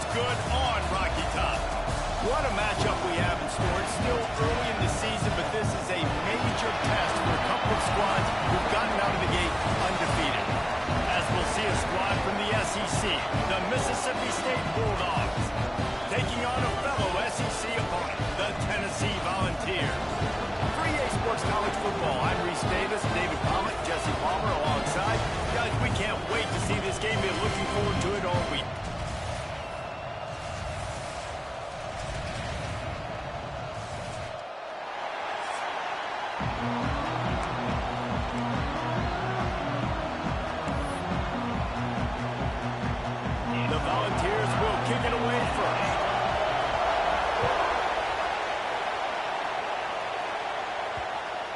What's good on Rocky Top? What a matchup we have in store. It's still early in the season, but this is a major test for a couple of squads who've gotten out of the gate undefeated. As we'll see a squad from the SEC, the Mississippi State Bulldogs, taking on a fellow SEC opponent, the Tennessee Volunteers. For EA Sports College Football, I'm Reese Davis, David Palmer, Jesse Palmer alongside. Guys, we can't wait to see this game. We're looking forward to it all week. The Volunteers will kick it away first.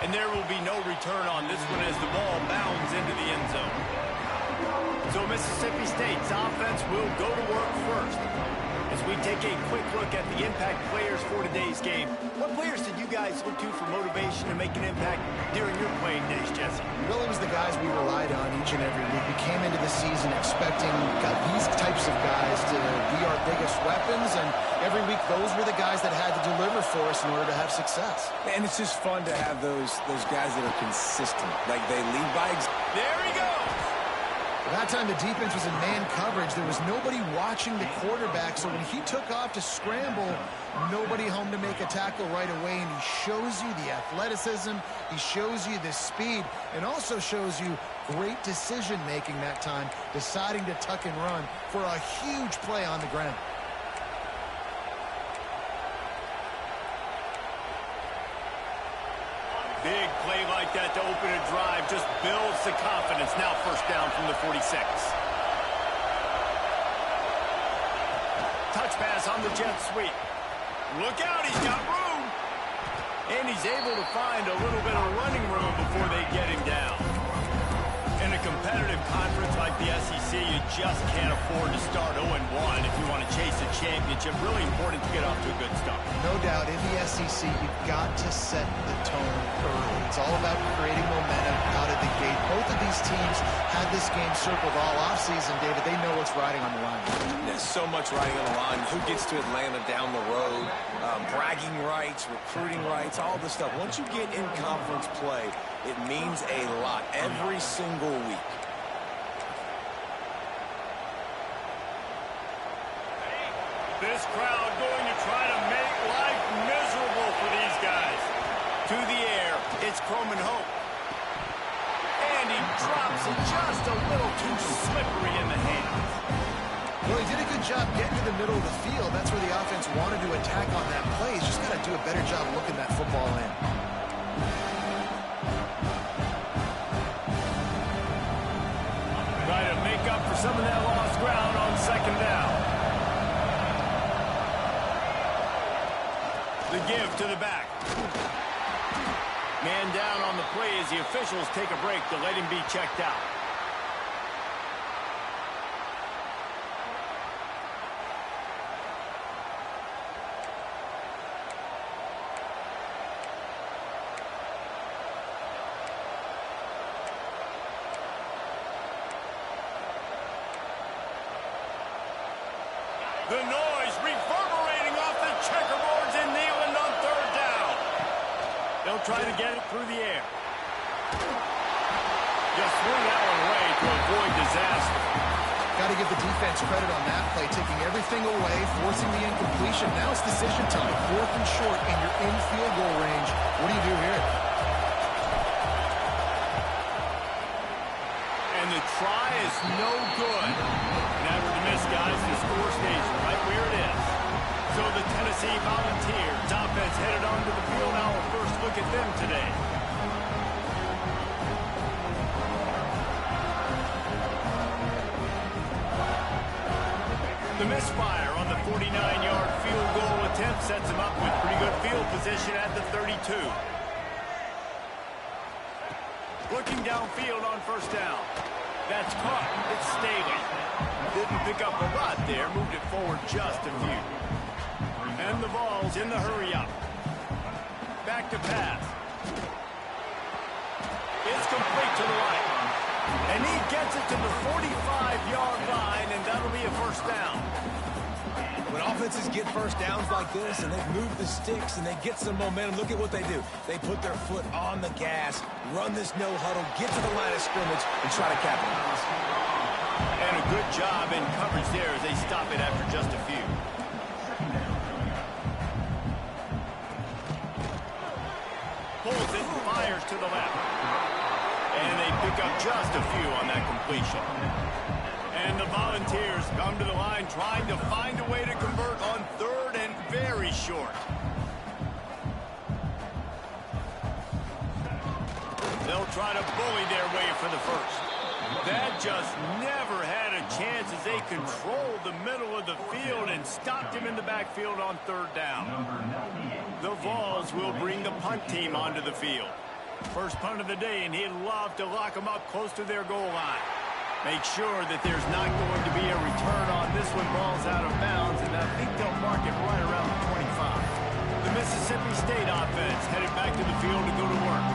And there will be no return on this one as the ball bounds into the end zone. So Mississippi State's offense will go to work first. As we take a quick look at the impact players for today's game, what players did you guys look to for motivation to make an impact during your playing days, Jesse? Well, it was the guys we relied on each and every week. We came into the season expecting these types of guys to be our biggest weapons, and every week those were the guys that had to deliver for us in order to have success. And it's just fun to have those guys that are consistent. Like they lead by example. There he goes! At that time, the defense was in man coverage. There was nobody watching the quarterback, so when he took off to scramble, nobody home to make a tackle right away, and he shows you the athleticism, he shows you the speed, and also shows you great decision-making that time, deciding to tuck and run for a huge play on the ground. Big play like that to open a drive just builds the confidence. Now first down from the 46. Touch pass on the jet sweep. Look out, he's got room. And he's able to find a little bit of running room before they get him down. In a competitive conference like the SEC, you just can't afford to start 0-1 if you want to chase a championship. Really important to get off to a good start. No doubt, in the SEC, you've got to set the tone early. It's all about creating momentum out of the gate. Both of these teams had this game circled all offseason, David. They know what's riding on the line. There's so much riding on the line. Who gets to Atlanta down the road? Bragging rights, recruiting rights, all this stuff. Once you get in conference play, it means a lot every single week. This crowd going to try to make life miserable for these guys. To the air, it's Croman Hope. And he drops it just a little too slippery in the hands. Well, he did a good job getting to the middle of the field. That's where the offense wanted to attack on that play. He's just got to do a better job looking that football in. Try to make up for some of that lost ground on second down. The give to the back. Man down on the play as the officials take a break to let him be checked out. The noise reverberating off the checkerboards in Neyland on third down. They'll try to get it through the air. Just swing that one away to avoid disaster. Got to give the defense credit on that play, taking everything away, forcing the incompletion. Now it's decision time. 4th and short, and you're in field goal range. What do you do here? And the try is no good. Never to miss, guys. The score stays right where it is. So the Tennessee Volunteers offense headed onto the field. Now a first look at them today. The misfire on the 49-yard field goal attempt sets him up with pretty good field position at the 32. Looking downfield on first down. That's caught. It's Staley. Didn't pick up a lot there. Moved it forward just a few. And the ball's in the hurry-up. Back to pass. It's complete to the right. And he gets it to the 45-yard line, and that'll be a first down. When offenses get first downs like this and they've moved the sticks and they get some momentum, look at what they do. They put their foot on the gas, run this no huddle, get to the line of scrimmage, and try to capitalize. And a good job in coverage there as they stop it after just a few. Pulls it and fires to the left. And they pick up just a few on that completion. And the Volunteers come to the line trying to find a way to convert on third and very short. They'll try to bully their way for the first. That just never had a chance as they controlled the middle of the field and stopped him in the backfield on third down. The Vols will bring the punt team onto the field. First punt of the day, and he'd love to lock them up close to their goal line. Make sure that there's not going to be a return on this one. Ball's out of bounds, and I think they'll mark it right around the 25. The Mississippi State offense headed back to the field to go to work.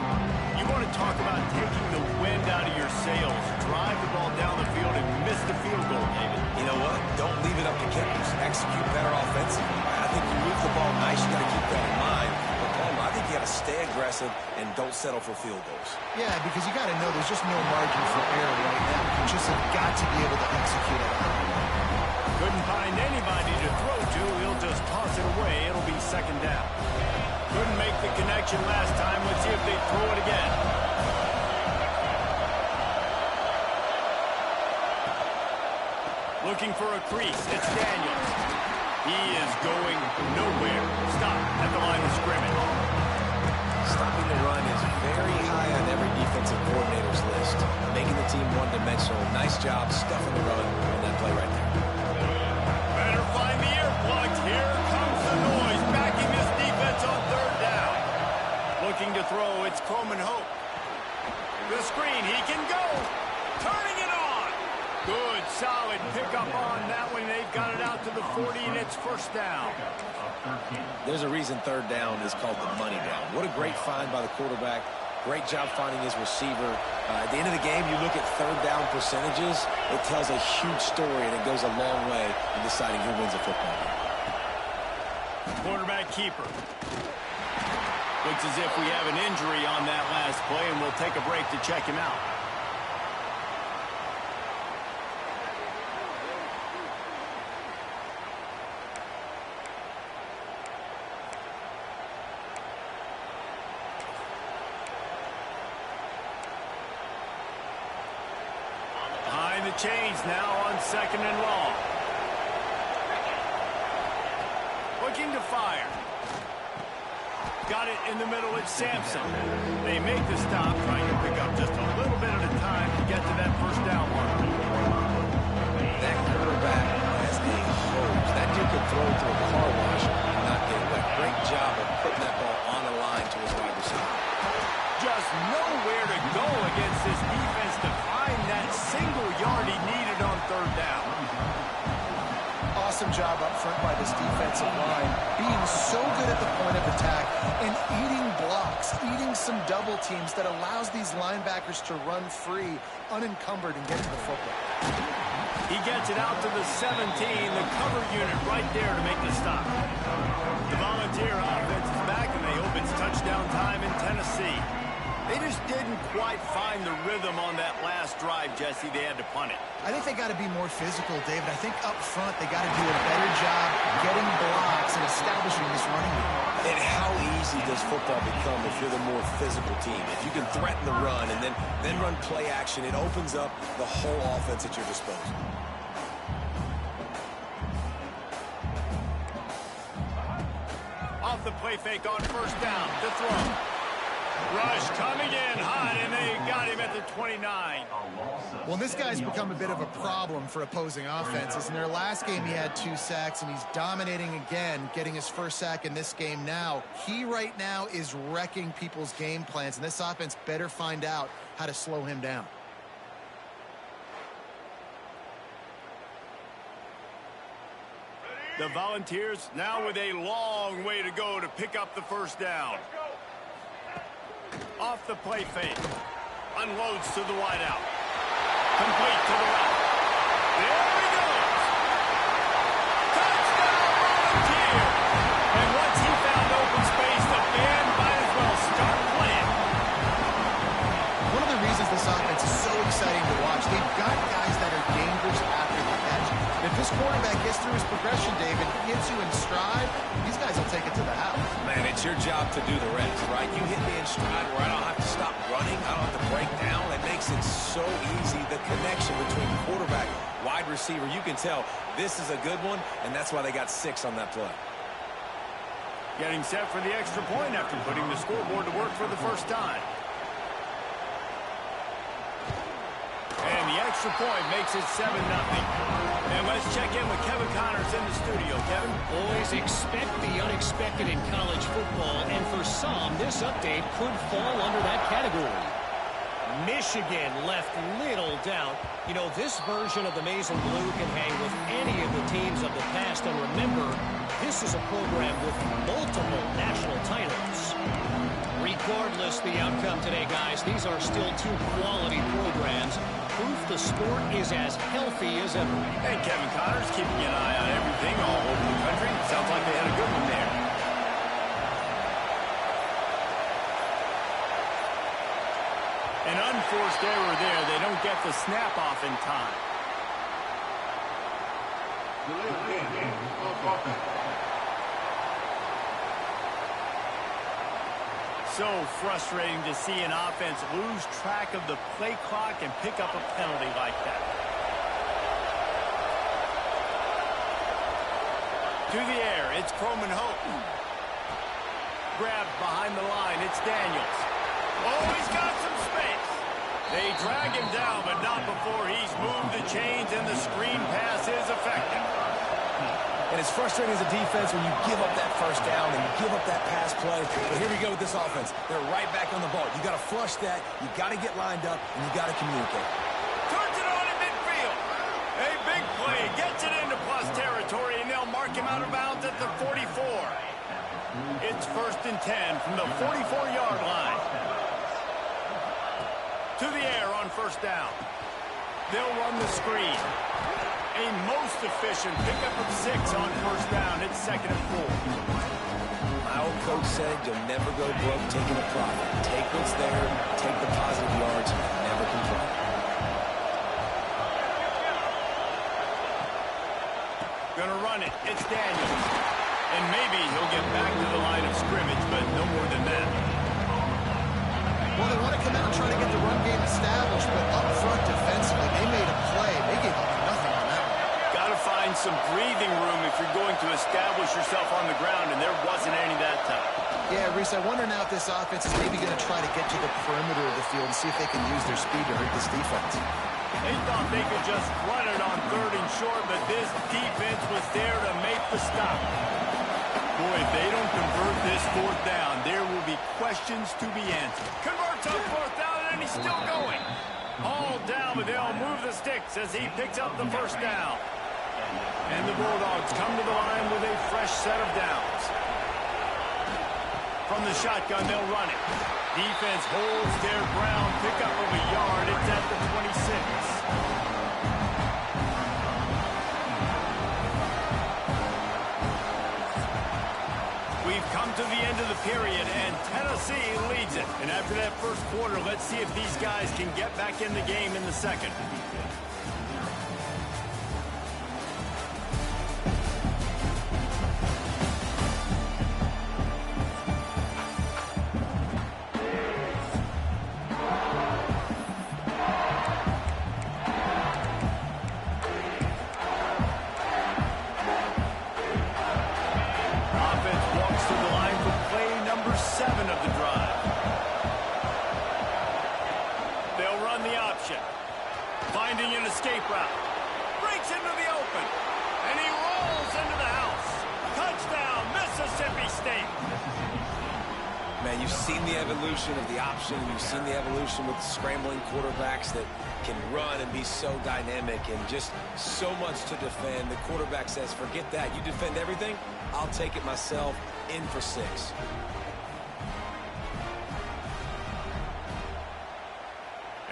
You want to talk about taking the wind out of your sails. Drive the ball down the field and miss the field goal, David. You know what? Don't leave it up to kickers. Execute better offensively. I think you move the ball nice. You got to keep that in mind. But Palmer, I think you got to stay aggressive and don't settle for field goals. Yeah, because you got to know there's just no margin for error right now. You just have got to be able to execute it. Couldn't find anybody to throw to. He'll just toss it away. It'll be second down. Couldn't make the connection last time. Let's see if they throw it again. Looking for a crease. It's Daniels. He is going nowhere. Stop at the line of scrimmage. Stopping the run is very high on every defensive coordinator's list. Making the team one-dimensional. Nice job stuffing the run on that play right there. Better find the earplugs. Here comes the noise. Backing this defense on third down. Looking to throw. It's Coleman Hope. The screen. He can go. Turning it on. Good, solid pickup on that one. They've got it out to the 40, and it's first down. There's a reason third down is called the money down. What a great find by the quarterback. Great job finding his receiver. At the end of the game, you look at third down percentages. It tells a huge story, and it goes a long way in deciding who wins a football game. Quarterback keeper. Looks as if we have an injury on that last play, and we'll take a break to check him out. Change now on second and long. Looking to fire. Got it in the middle. It's Sampson. They make the stop, trying to pick up just a little bit at a time to get to that first down mark. That quarterback has a hose. That dude could throw it to a car wash and not get wet. Great job of putting that ball on the line to his wide receiver. Just nowhere to go against this defense to find that single yard he needed on third down. Awesome job up front by this defensive line, being so good at the point of attack and eating blocks, eating some double teams that allows these linebackers to run free, unencumbered, and get to the football. He gets it out to the 17, the cover unit right there to make the stop. The Volunteer offense is back, and they hope it's touchdown time in Tennessee. They just didn't quite find the rhythm on that last drive, Jesse. They had to punt it. I think they got to be more physical, David. I think up front they got to do a better job getting blocks and establishing this running game. And how easy does football become if you're the more physical team? If you can threaten the run and then run play action, it opens up the whole offense at your disposal. Off the play fake on first down. To throw. Rush coming in hot, and they got him at the 29. Well, this guy's become a bit of a problem for opposing offenses. In their last game, he had 2 sacks, and he's dominating again, getting his first sack in this game now. He right now is wrecking people's game plans, and this offense better find out how to slow him down. The Volunteers now with a long way to go to pick up the first down. Off the play fake. Unloads to the wideout. Complete to the left. There he goes. Touchdown, progression, David, hits you in stride, these guys will take it to the house. Man, it's your job to do the rest, right? You hit me in stride where I don't have to stop running. I don't have to break down. It makes it so easy, the connection between quarterback, wide receiver. You can tell this is a good one, and that's why they got 6 on that play. Getting set for the extra point after putting the scoreboard to work for the first time. And the extra point makes it 7-0. And let's check in with Kevin Connors in the studio. Kevin? Boys, expect the unexpected in college football, and for some, this update could fall under that category. Michigan left little doubt. You know, this version of the maize and blue can hang with any of the teams of the past, and remember, this is a program with multiple national titles. Regardless the outcome today, guys, these are still 2 quality programs. Proof the sport is as healthy as ever. And Kevin Connors keeping an eye on everything all over the country. Sounds like they had a good one there. An unforced error there. They don't get the snap off in time. So frustrating to see an offense lose track of the play clock and pick up a penalty like that. To the air, it's Croman Hope. Grabbed behind the line, it's Daniels. Oh, he's got some space. They drag him down, but not before he's moved the chains, and the screen pass is effective. And it's frustrating as a defense when you give up that first down and you give up that pass play. But here we go with this offense. They're right back on the ball. You got to flush that. You got to get lined up, and you got to communicate. Turns it on in midfield. A big play gets it into plus territory, and they'll mark him out of bounds at the 44. It's 1st and 10 from the 44-yard line. To the air on first down. They'll run the screen. A most efficient pickup of 6 on first down. It's 2nd and 4. My old coach said you'll never go broke taking a profit. Take what's there, take the positive yards, and never complain. Gonna run it. It's Daniels. And maybe he'll get back to the line of scrimmage, but no more than that. Well, they want to come out and try to get the run game established, but up front defensively, they made a play. They gave up nothing on that one. Got to find some breathing room if you're going to establish yourself on the ground, and there wasn't any that time. Yeah, Reese, I wonder now if this offense is maybe going to try to get to the perimeter of the field and see if they can use their speed to hurt this defense. They thought they could just run it on 3rd and short, but this defense was there to make the stop. Boy, if they don't convert this 4th down, there will be questions to be answered. Converts on 4th down, and he's still going. All down, but they'll move the sticks as he picks up the first down. And the Bulldogs come to the line with a fresh set of downs. From the shotgun, they'll run it. Defense holds their ground, pick up of a yard. It's at the 26. We've come to the end of the period, and Tennessee leads it. And after that first quarter, let's see if these guys can get back in the game in the second. Finding an escape route. Breaks into the open. And he rolls into the house. Touchdown, Mississippi State. Man, you've seen the evolution of the option. You've seen the evolution with scrambling quarterbacks that can run and be so dynamic and just so much to defend. The quarterback says, forget that. You defend everything, I'll take it myself. In for 6.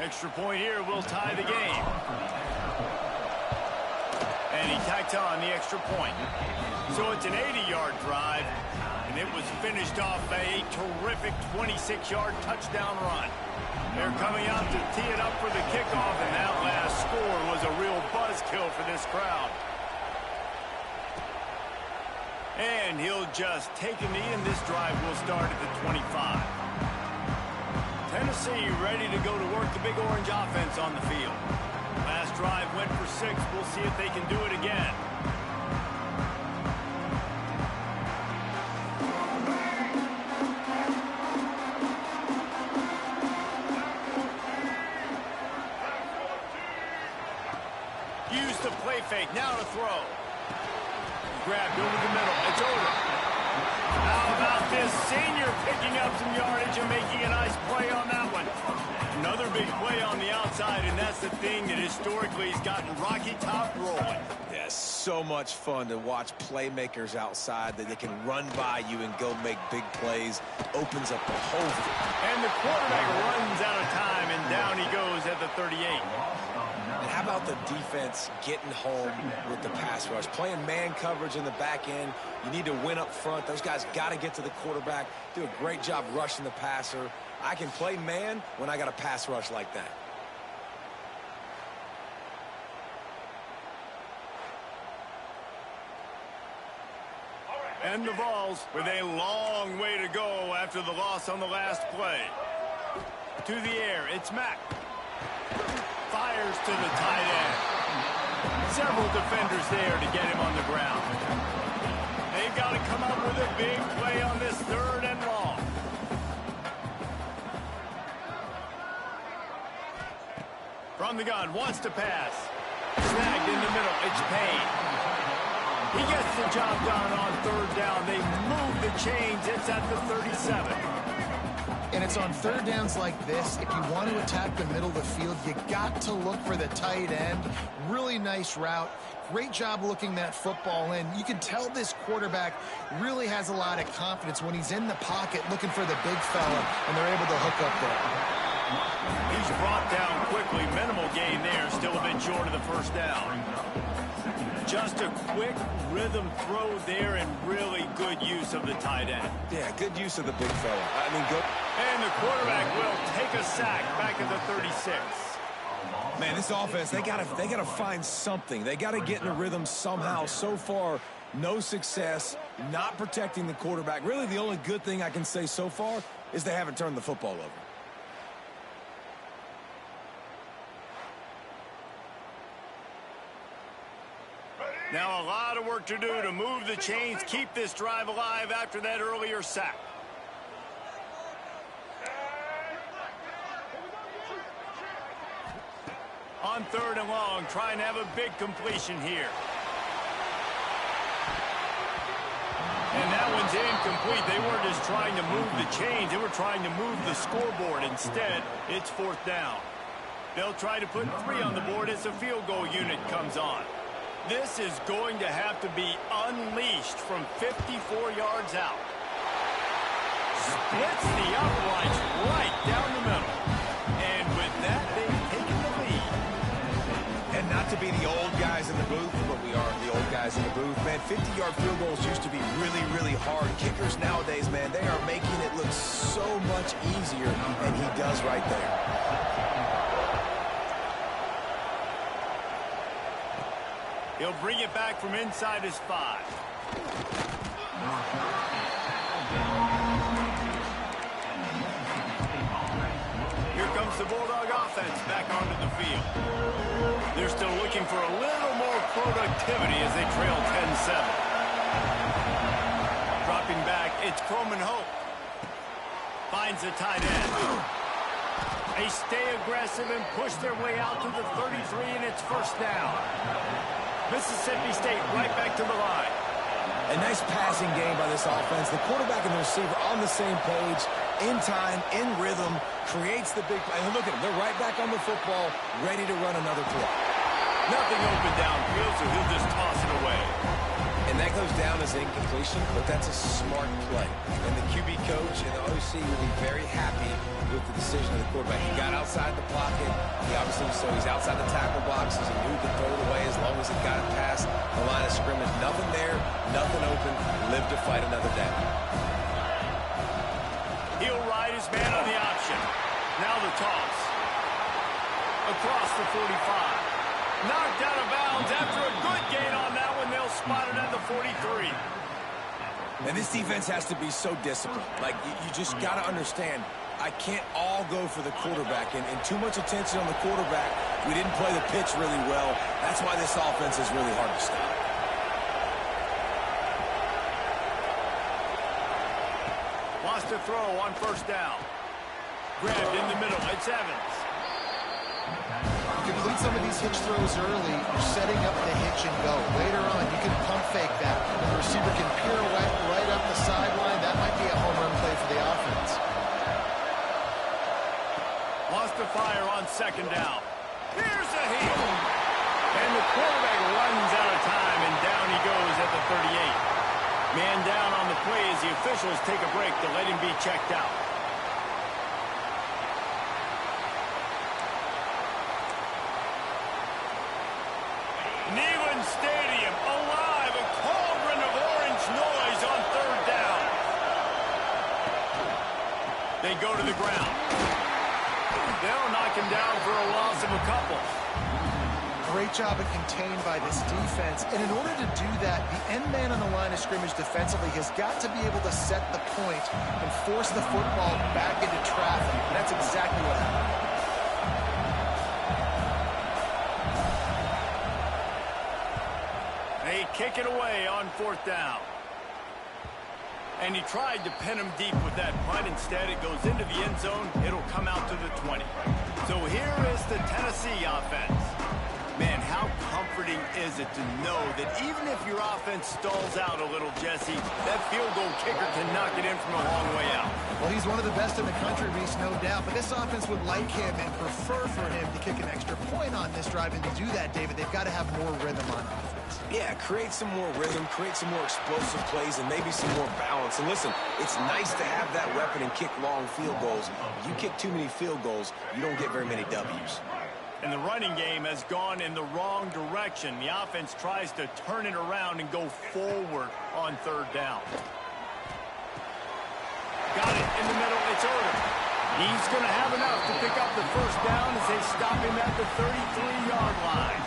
Extra point here will tie the game. And he tacks on the extra point. So it's an 80-yard drive, and it was finished off by a terrific 26-yard touchdown run. They're coming out to tee it up for the kickoff, and that last score was a real buzzkill for this crowd. And he'll just take a knee, and this drive will start at the 25. Tennessee ready to go to work the Big Orange offense on the field. Last drive went for 6. We'll see if they can do it again. Use the play fake. Now to throw. Grabbed over the middle. It's over. How about this senior picking up some yardage and making a nice play on that one? Another big play on the outside, and that's the thing that historically has gotten Rocky Top rolling. Yeah, so much fun to watch playmakers outside that they can run by you and go make big plays. Opens up the whole field. And the quarterback runs out of time, and down he goes at the 38. And how about the defense getting home with the pass rush? Playing man coverage in the back end. You need to win up front. Those guys got to get to the quarterback. Do a great job rushing the passer. I can play man when I got a pass rush like that. And the Vols with a long way to go after the loss on the last play. To the air, it's Mack. Fires to the tight end. Several defenders there to get him on the ground. They've got to come up with a big play on this 3rd and long. From the gun, wants to pass. Snagged in the middle, it's Payne. He gets the job done on 3rd down. They move the chains. It's at the 37. And it's on 3rd downs like this. If you want to attack the middle of the field, you got to look for the tight end. Really nice route. Great job looking that football in. You can tell this quarterback really has a lot of confidence when he's in the pocket looking for the big fella, and they're able to hook up there. He's brought down quickly. Minimal gain there. Still a bit short of the 1st down. Just a quick rhythm throw there and really good use of the tight end. Yeah, good use of the big fella. I mean, good. And the quarterback will take a sack back at the 36. Man, this offense, they gotta find something. They gotta get in a rhythm somehow. So far, no success, not protecting the quarterback. Really, the only good thing I can say so far is they haven't turned the football over. Now a lot of work to do to move the chains, keep this drive alive after that earlier sack. On 3rd and long, trying to have a big completion here. And that one's incomplete. They weren't just trying to move the chains. They were trying to move the scoreboard. Instead, it's 4th down. They'll try to put 3 on the board as the field goal unit comes on. This is going to have to be unleashed from 54 yards out. Splits the uprights right down the middle. And with that, they've taken the lead. And not to be the old guys in the booth, but we are the old guys in the booth. Man, 50-yard field goals used to be really, really hard. Kickers nowadays, man, they are making it look so much easier, and he does right there. He'll bring it back from inside his 5. Here comes the Bulldog offense back onto the field. They're still looking for a little more productivity as they trail 10-7. Dropping back, it's Croman Hope. Finds the tight end. They stay aggressive and push their way out to the 33, and it's 1st down. Mississippi State right back to the line. A nice passing game by this offense. The quarterback and the receiver on the same page, in time, in rhythm, creates the big play. And look at them. They're right back on the football, ready to run another play. Nothing open downfield, so he'll just toss it away. And that goes down as incompletion, but that's a smart play. And the QB coach and the OC will be very happy with the decision of the quarterback. He got outside the pocket. He obviously, so he's outside the tackle boxes. He knew to throw it away as long as he got it past the line of scrimmage. Nothing there, nothing open. Live to fight another day. He'll ride his man on the option. Now the toss. Across the 45. Knocked out of bounds after a good gain on that one. They'll spot it at the 43. And this defense has to be so disciplined. Like, you just got to understand, I can't all go for the quarterback. And too much attention on the quarterback. We didn't play the pitch really well. That's why this offense is really hard to stop. Wants to throw on first down. Grabbed in the middle. It's Evans. Complete some of these hitch throws early. You're setting up the hitch and go. Later on, you can pump fake that. And the receiver can pirouette right up the sideline. That might be a home run play for the offense. Wants to fire on second down. Here's a heel. And the quarterback runs out of time, and down he goes at the 38. Man down on the play as the officials take a break to let him be checked out. Neyland Stadium alive, a cauldron of orange noise on third down. They go to the ground. They'll knock him down for a loss of a couple. Great job of contained by this defense. And in order to do that, the end man on the line of scrimmage defensively has got to be able to set the point and force the football back into traffic. And that's exactly what happened. They kick it away on fourth down. And he tried to pin him deep with that punt. Instead, it goes into the end zone. It'll come out to the 20. So here is the Tennessee offense. Man, how comforting is it to know that even if your offense stalls out a little, Jesse, that field goal kicker can knock it in from a long way out. Well, he's one of the best in the country, Reese, no doubt. But this offense would like him and prefer for him to kick an extra point on this drive. And to do that, David, they've got to have more rhythm on offense. Yeah, create some more rhythm, create some more explosive plays, and maybe some more balance. And listen, it's nice to have that weapon and kick long field goals. You kick too many field goals, you don't get very many W's. And the running game has gone in the wrong direction. The offense tries to turn it around and go forward on third down. Got it in the middle. It's Odom. He's going to have enough to pick up the first down as they stop him at the 33-yard line.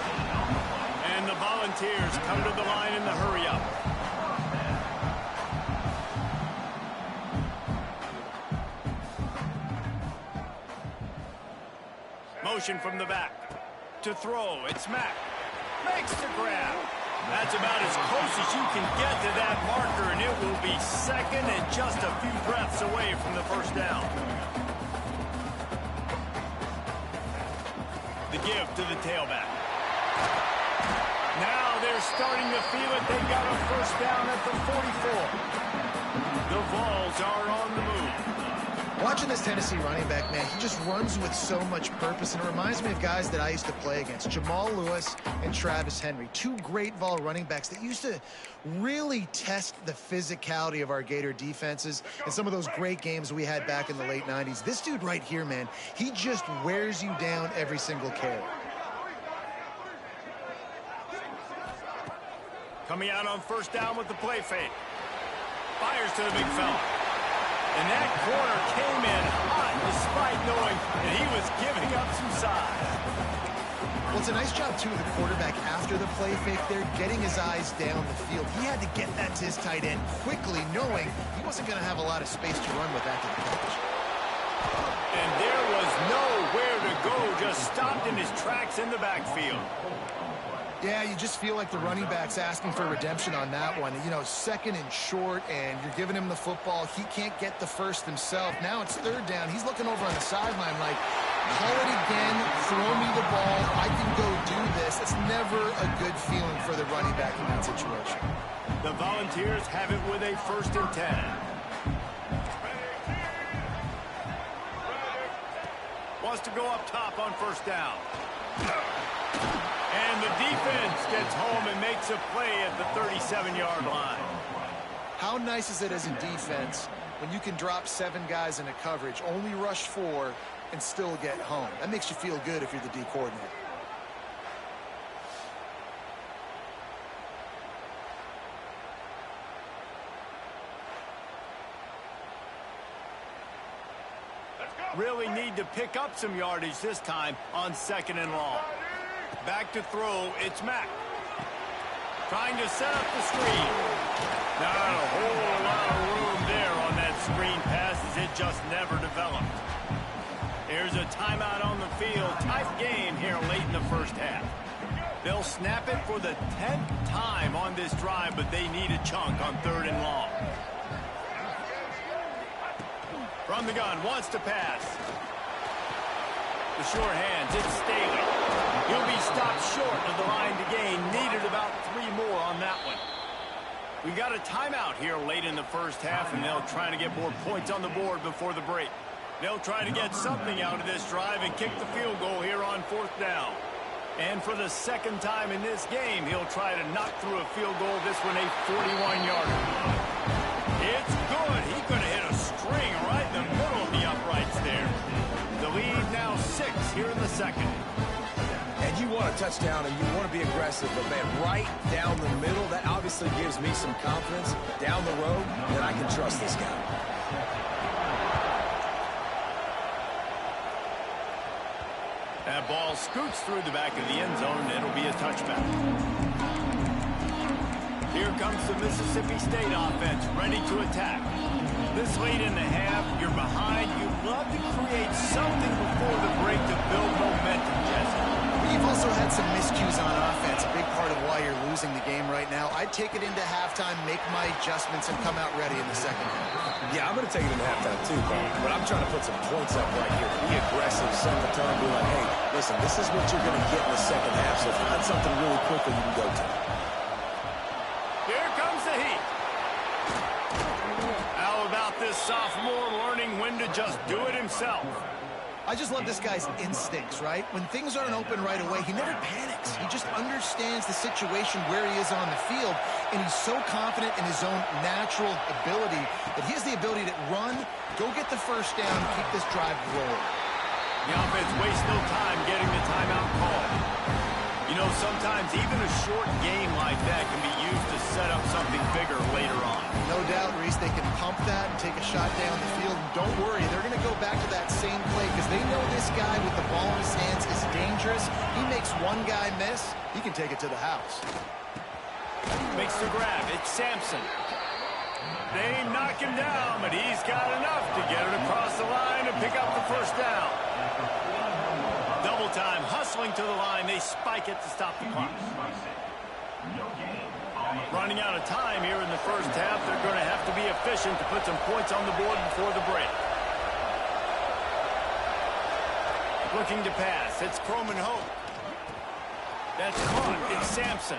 And the Volunteers come to the line in the hurry-up. Motion from the back. To throw, it's Mack. Makes the grab. That's about as close as you can get to that marker, and it will be second and just a few breaths away from the first down. The give to the tailback. Now they're starting to feel it. They got a first down at the 44. The Vols are on the move. Watching this Tennessee running back, man, he just runs with so much purpose, and it reminds me of guys that I used to play against, Jamal Lewis and Travis Henry, two great Vol running backs that used to really test the physicality of our Gator defenses and some of those great games we had back in the late 90s. This dude right here, man, he just wears you down every single carry. Coming out on first down with the play fake. Fires to the big fella. And that corner came in hot despite knowing that he was giving up some size. Well, it's a nice job, too, of the quarterback after the play fake there, getting his eyes down the field. He had to get that to his tight end quickly, knowing he wasn't going to have a lot of space to run with after the catch. And there was nowhere to go, just stopped in his tracks in the backfield. Yeah, you just feel like the running back's asking for redemption on that one. You know, second and short, and you're giving him the football. He can't get the first himself. Now it's third down. He's looking over on the sideline like, call it again, throw me the ball, I can go do this. It's never a good feeling for the running back in that situation. The Volunteers have it with a 1st and 10. Wants to go up top on first down. And the defense gets home and makes a play at the 37-yard line. How nice is it as a defense when you can drop 7 guys in a coverage, only rush 4, and still get home? That makes you feel good if you're the D coordinator. Really need to pick up some yardage this time on second and long. Back to throw, it's Mack. Trying to set up the screen. Not a whole They'll snap it for the 10th time on this drive, but they need a chunk on 3rd and long. From the gun, wants to pass. The short hands, it's Staley. He'll be stopped short of the line to gain. Needed about 3 more on that one. We've got a timeout here late in the first half, and they'll try to get more points on the board before the break. They'll try to get something out of this drive and kick the field goal here on 4th down. And for the 2nd time in this game, he'll try to knock through a field goal. This one a 41-yarder. It's good. He could have hit a string right in the middle of the uprights there. The lead now 6 here in the 2nd. And you want a touchdown and you want to be aggressive, but man, right down the middle, that obviously gives me some confidence down the road that I can trust this guy. That ball scoots through the back of the end zone, and it'll be a touchback. Here comes the Mississippi State offense, ready to attack. This late in the half, you're behind. You love to create something before the break to build momentum, Jesse. You've also had some miscues on offense, a big part of why you're losing the game right now. I'd take it into halftime, make my adjustments, and come out ready in the 2nd half. Yeah, I'm going to take it into halftime too, Paul. But I'm trying to put some points up right here. Be aggressive, set the tone, be like, hey, listen, this is what you're going to get in the 2nd half, so find something really quickly you can go to. Here comes the heat. How about this sophomore learning when to just do it himself? I just love this guy's instincts, right? When things aren't open right away, he never panics. He just understands the situation where he is on the field, and he's so confident in his own natural ability that he has the ability to run, go get the 1st down, keep this drive rolling. The offense wastes no time getting the timeout call. You know, sometimes even a short game like that can be used to set up something bigger later on. No doubt, Reese, they can pump that and take a shot down the field. And don't worry, they're going to go back to that same play because they know this guy with the ball in his hands is dangerous. He makes one guy miss, he can take it to the house. Makes the grab. It's Sampson. They knock him down, but he's got enough to get it across the line and pick up the 1st down. Double time, hustling to the line. They spike it to stop the clock. Running out of time here in the first half. They're going to have to be efficient to put some points on the board before the break. Looking to pass. It's Croman Hope. That's caught. It's Sampson.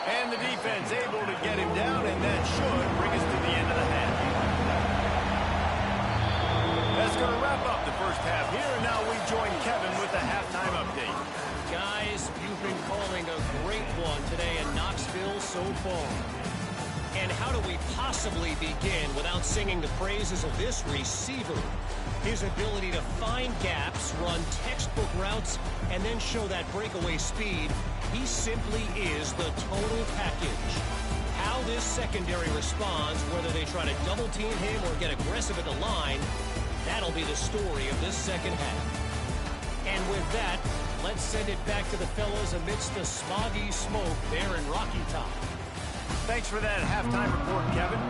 And the defense able to get him down, and that should bring us to the end of the half. That's going to wrap up the first half here, and now we join Kevin with the halftime update. Guys, you've been calling a great one today in Knoxville so far. And how do we possibly begin without singing the praises of this receiver? His ability to find gaps, run textbook routes, and then show that breakaway speed. He simply is the total package. How this secondary responds, whether they try to double team him or get aggressive at the line, that'll be the story of this 2nd half. And with that, let's send it back to the fellas amidst the smoggy smoke there in Rocky Top. Thanks for that halftime report, Kevin.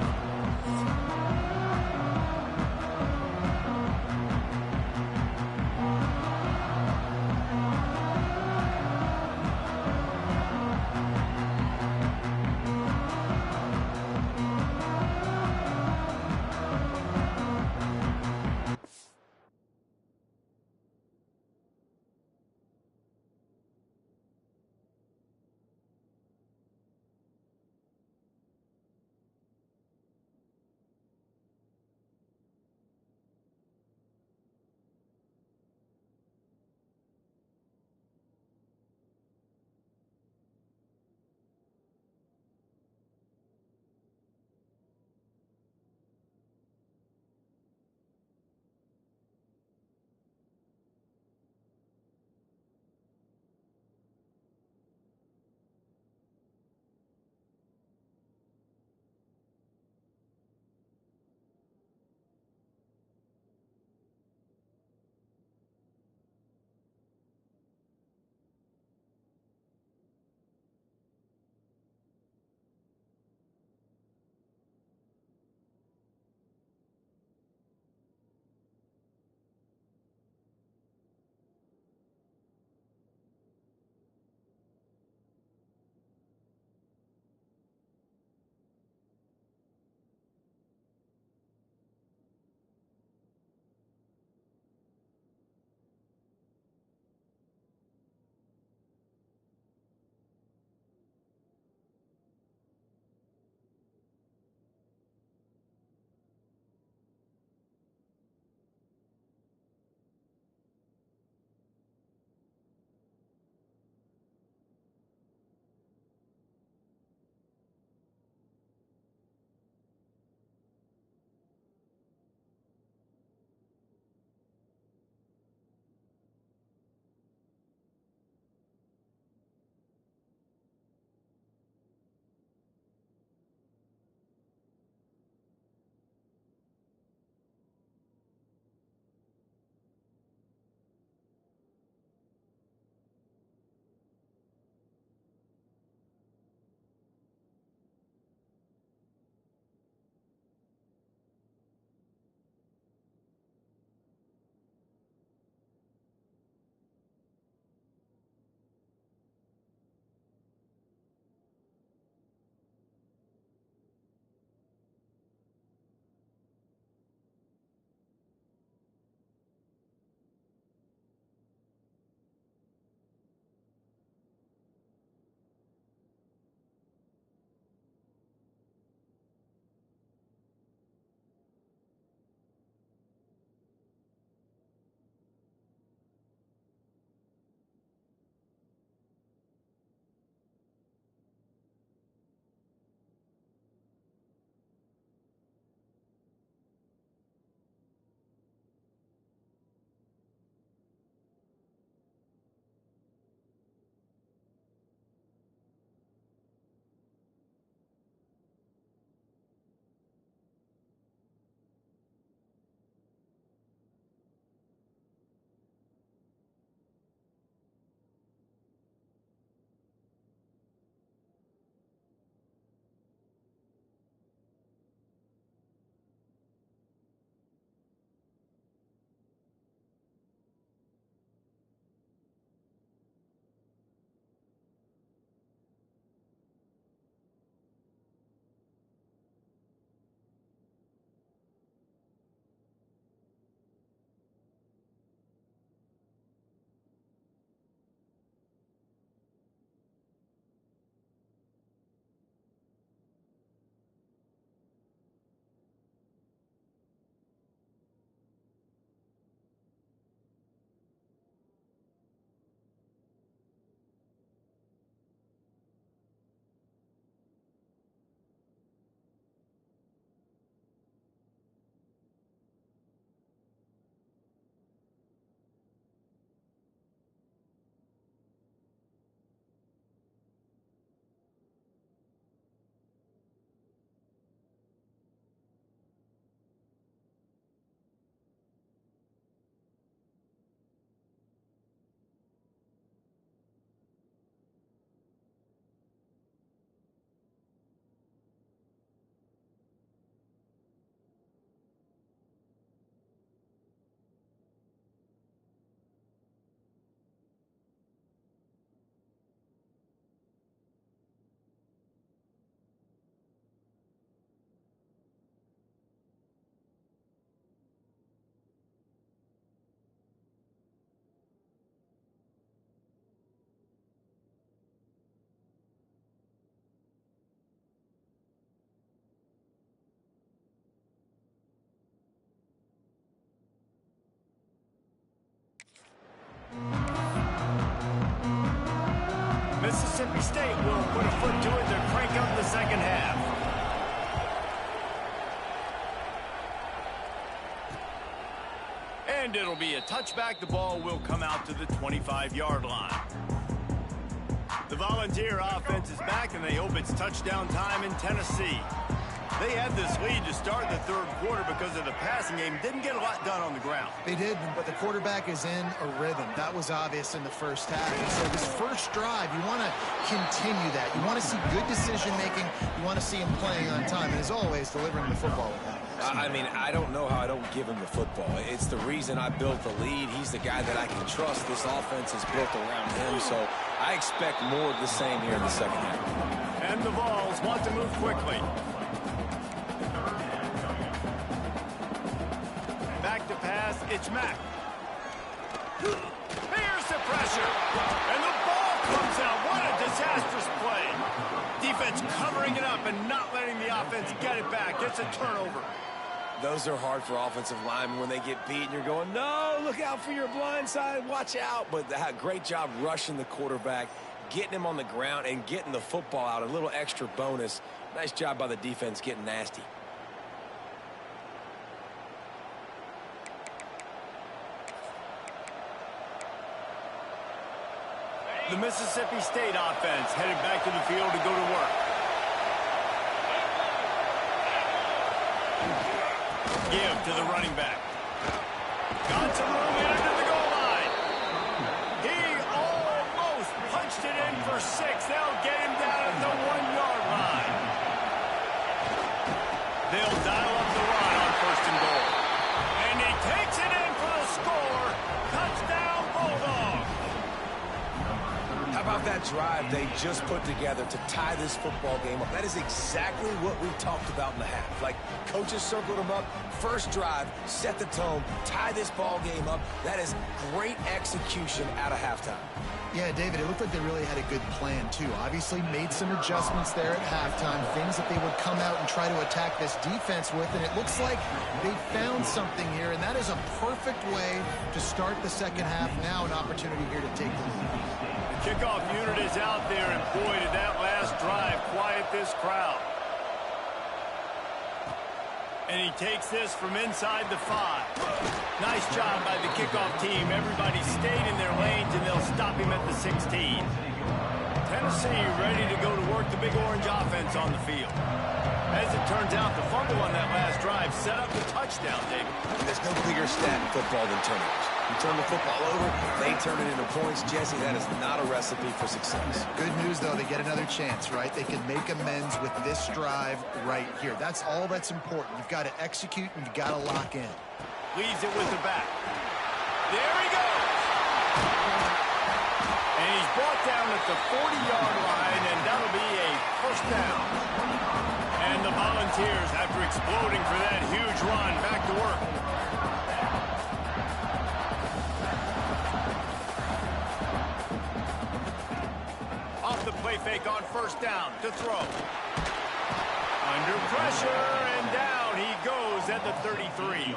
Mississippi State will put a foot to it to crank up the second half. And it'll be a touchback. The ball will come out to the 25-yard line. The Volunteer offense is back, and they hope it's touchdown time in Tennessee. They had this lead to start the third quarter because of the passing game. Didn't get a lot done on the ground. They did, but the quarterback is in a rhythm. That was obvious in the first half. And so this first drive, you want to continue that. You want to see good decision-making. You want to see him playing on time. And as always, delivering the football with that. I mean, I don't know how I don't give him the football. It's the reason I built the lead. He's the guy that I can trust. This offense is built around him, so I expect more of the same here in the second half. And the Vols want to move quickly. Back to pass, it's Mack. Here's the pressure. And the ball comes out. What a disastrous play. Defense covering it up and not letting the offense get it back. It's a turnover. Those are hard for offensive linemen when they get beat and you're going, no, look out for your blind side, watch out. But great job rushing the quarterback, getting him on the ground and getting the football out. A little extra bonus. Nice job by the defense getting nasty. The Mississippi State offense headed back to the field to go to work. Give to the running back. Got some room in under the goal line. He almost punched it in for 6. They'll get him down at the 1-yard line. They'll dial up the run on 1st and goal. And he takes it in for the score. Touchdown, Bulldogs. How about that drive they just put together to tie this football game up? That is exactly what we talked about in the half. Like, coaches circled them up. First drive, set the tone, tie this ball game up. That is great execution out of halftime. Yeah, David, it looked like they really had a good plan, too. Obviously made some adjustments there at halftime, things that they would come out and try to attack this defense with, and it looks like they found something here, and that is a perfect way to start the second half. Now an opportunity here to take the lead. The kickoff unit is out there, and boy, did that last drive quiet this crowd. And he takes this from inside the 5. Nice job by the kickoff team. Everybody stayed in their lanes, and they'll stop him at the 16. Tennessee ready to go to work the Big Orange offense on the field. As it turns out, the fumble on that last drive set up the touchdown, David. There's no bigger stat in football than turnovers. You turn the football over, they turn it into points. Jesse, that is not a recipe for success. Good news, though, they get another chance, right? They can make amends with this drive right here. That's all that's important. You've got to execute, and you've got to lock in. Leaves it with the back. There he goes. And he's brought down at the 40-yard line, and that'll be a first down. And the Volunteers, after exploding for that huge run, back to work. Off the play fake on 1st down to throw. Under pressure, and down he goes at the 33.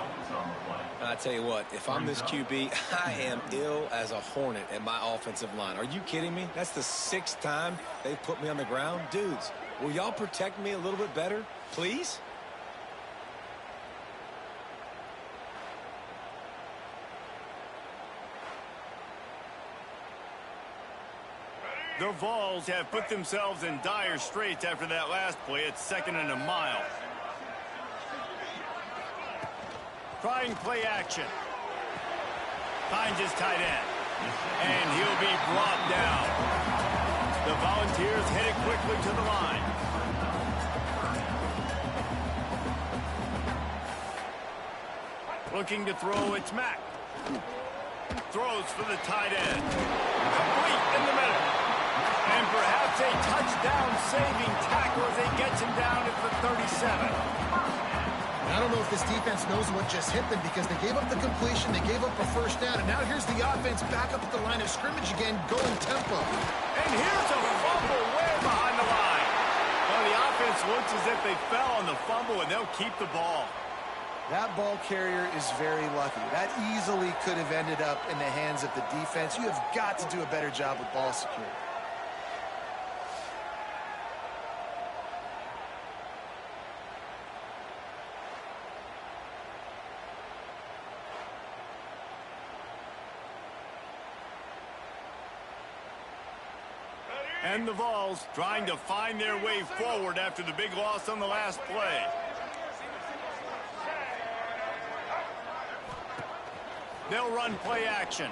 I tell you what, if I'm this QB, I am ill as a hornet at my offensive line. Are you kidding me? That's the 6th time they've put me on the ground. Dudes, will y'all protect me a little bit better, please? The Vols have put themselves in dire straits after that last play. It's 2nd and a mile. Trying play action. Finds his tight end. And he'll be brought down. The Volunteers headed quickly to the line. Looking to throw, it's Mack. Throws for the tight end. Complete in the middle. And perhaps a touchdown-saving tackle as he gets him down at the 37. I don't know if this defense knows what just hit them because they gave up the completion, they gave up a first down, and now here's the offense back up at the line of scrimmage again, going tempo. And here's a fumble way behind the line. Well, the offense looks as if they fell on the fumble, and they'll keep the ball. That ball carrier is very lucky. That easily could have ended up in the hands of the defense. You have got to do a better job with ball security. And the Vols trying to find their way forward after the big loss on the last play. They'll run play action.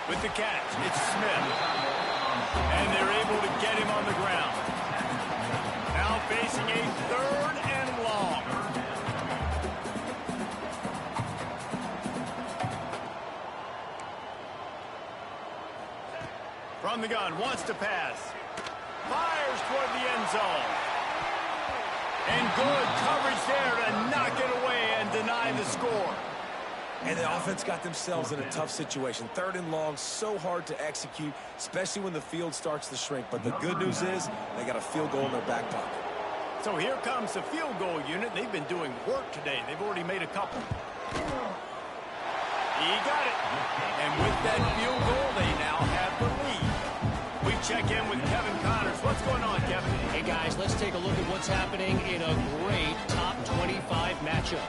With the catch, it's Smith. And they're able to get him on the ground. Now facing a 3rd and long. From the gun, wants to pass. Fires toward the end zone. And good coverage there to knock it away and deny the score. And the offense got themselves in a tough situation. 3rd and long, so hard to execute, especially when the field starts to shrink. But the good news is they got a field goal in their back pocket. So here comes the field goal unit. They've been doing work today. They've already made a couple. He got it. And with that field goal, they now have the lead. We check in with Kevin Connors. What's going on, Kevin? Hey, guys, let's take a look at what's happening in a great top 25 matchup.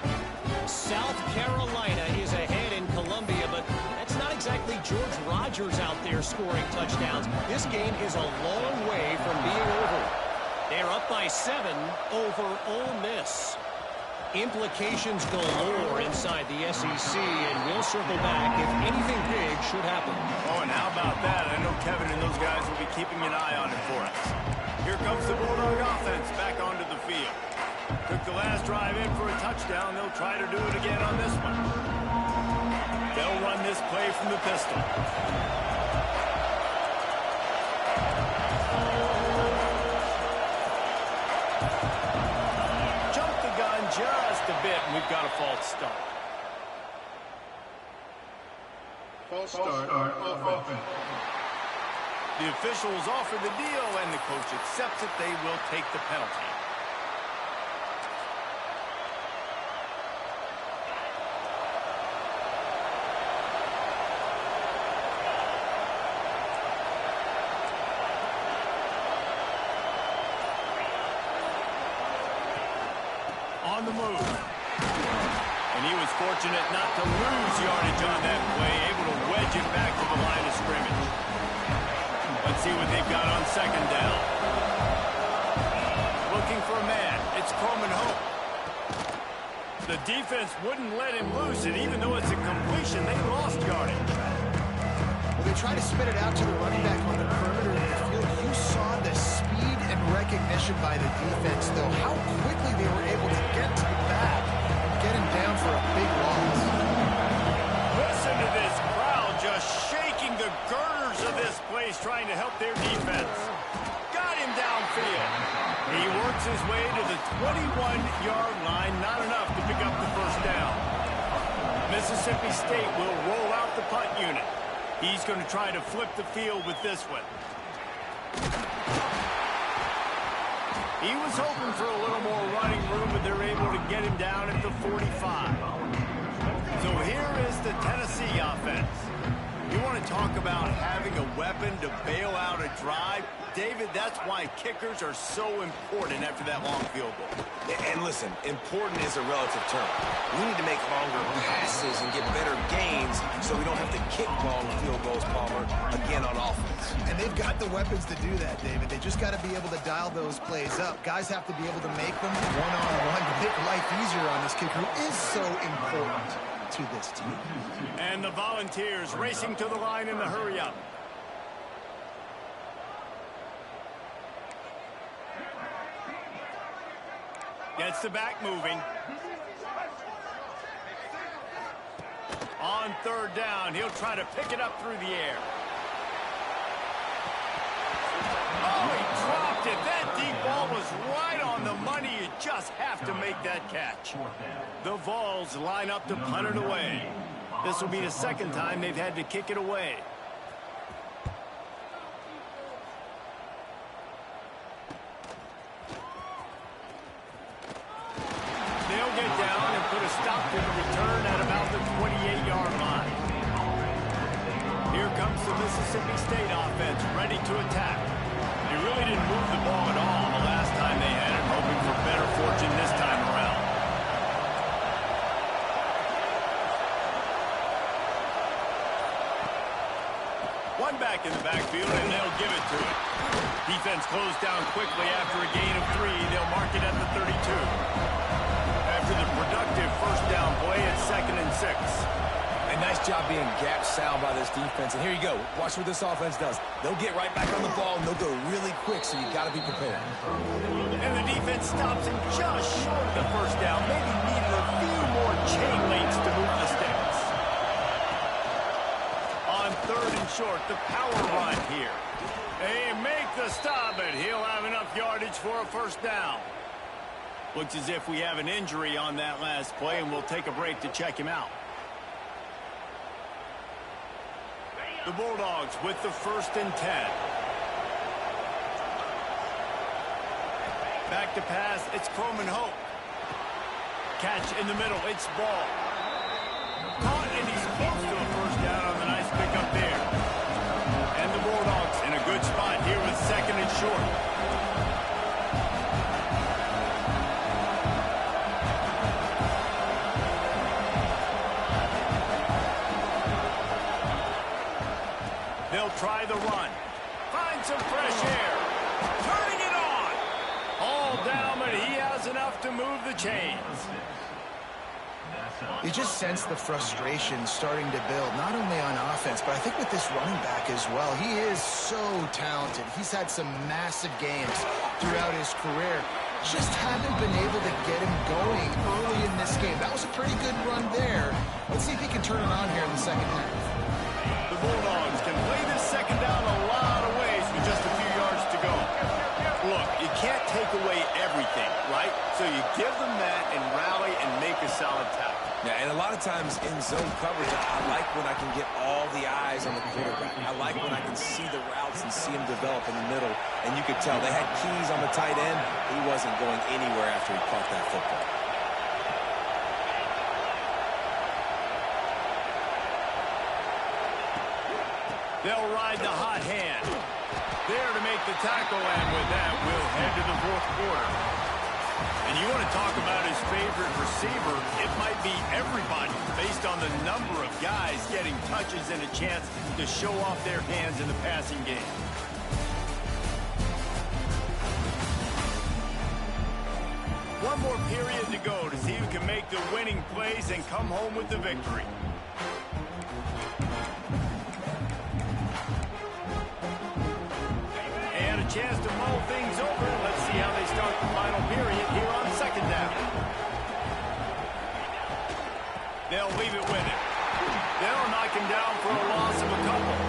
South Carolina is ahead in Columbia, but that's not exactly George Rogers out there scoring touchdowns. This game is a long way from being over. They're up by 7 over Ole Miss. Implications galore inside the SEC, and we'll circle back if anything big should happen. Oh, and how about that? I know Kevin and those guys will be keeping an eye on it for us. Here comes the Bulldog offense back onto the field. Took the last drive in for a touchdown. They'll try to do it again on this one. They'll run this play from the pistol. Jump the gun just a bit, and we've got a false start. False start on offense. The officials offer the deal, and the coach accepts it. They will take the penalty. On the move. And he was fortunate not to lose yardage on that play, able to wedge it back to the line of scrimmage. Let's see what they've got on 2nd down. Looking for a man. It's Coleman Hope. The defense wouldn't let him lose it, even though it's a completion. They lost yardage. Well, they tried to spit it out to the running back on the perimeter of the field. You saw the speed and recognition by the defense, though, how quickly they were able to get to the back and get him down for a big loss. Listen to this crowd just shaking the girders of this place, trying to help their defense. Got him downfield. He works his way to the 21-yard line. Not enough to pick up the first down. Mississippi State will roll out the punt unit. He's going to try to flip the field with this one. He was hoping for a little more running room, but they're able to get him down at the 45. So here is the Tennessee offense. You want to talk about having a weapon to bail out a drive? David, that's why kickers are so important after that long field goal. And listen, important is a relative term. We need to make longer passes and get better gains so we don't have to kick long field goals, Palmer, again on offense. And they've got the weapons to do that, David. They just got to be able to dial those plays up. Guys have to be able to make them one-on-one to make life easier on this kicker, who is so important to this team. And the Volunteers racing to the line in the hurry-up. Gets the back moving. On 3rd down, he'll try to pick it up through the air. Oh, he dropped it. That deep ball was right on the money. You just have to make that catch. The Vols line up to punt it away. This will be the 2nd time they've had to kick it away. They'll get down and put a stop to the return at about the 28-yard line. Here comes the Mississippi State offense, ready to attack. They really didn't move the ball at all the last time they had it, hoping for better fortune this time around. One back in the backfield, and they'll give it to it. Defense closed down quickly after a gain of 3. They'll mark it at the 32. After the productive first down play, it's 2nd and 6. A nice job being gap sound by this defense. And here you go. Watch what this offense does. They'll get right back on the ball, and they'll go really quick, so you got to be prepared. And the defense stops him just short of the first down. Maybe needed a few more chain links to move the sticks. On 3rd and short, the power run here. They make the stop, but he'll have enough yardage for a first down. Looks as if we have an injury on that last play, and we'll take a break to check him out. The Bulldogs with the 1st and 10. Back to pass, it's Croman Hope. Catch in the middle, it's Ball. Caught, and he's close to a first down on the nice pickup there. And the Bulldogs in a good spot here with 2nd and short. They'll try the run. Find some fresh air. Turning it on. All down, but he has enough to move the chains. You just sense the frustration starting to build, not only on offense, but I think with this running back as well. He is so talented. He's had some massive games throughout his career. Just haven't been able to get him going early in this game. That was a pretty good run there. Let's see if he can turn it on here in the second half. The Bulldogs can play this second down a lot of ways with just a few yards to go. Look, you can't take away everything, right? So you give them that and rally and make a solid tackle. Yeah, and a lot of times in zone coverage, I like when I can get all the eyes on the quarterback. I like when I can see the routes and see him develop in the middle. And you could tell they had keys on the tight end. He wasn't going anywhere after he caught that football. They'll ride the hot hand. There to make the tackle, and with that, we'll head to the 4th quarter. And you want to talk about his favorite receiver, it might be everybody based on the number of guys getting touches and a chance to show off their hands in the passing game. One more period to go to see who can make the winning plays and come home with the victory. And a chance to mull things over. Let's see how they start the final period here on 2nd down. They'll leave it with him. They'll knock him down for a loss of a couple.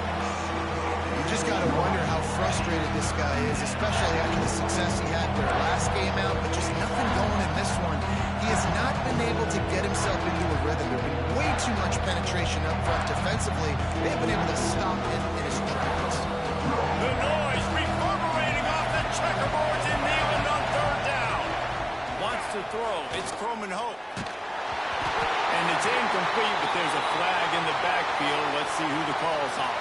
You just got to wonder how frustrated this guy is, especially after the success he had their last game out, but just nothing going in this one. He has not been able to get himself into a rhythm. There's been way too much penetration up front defensively. They haven't been able to stop him in his tracks. The noise reverberating off the checkerboards and Nealon on 3rd down. Wants to throw. It's Croman Hope. And it's incomplete, but there's a flag in the backfield. Let's see who the call's on.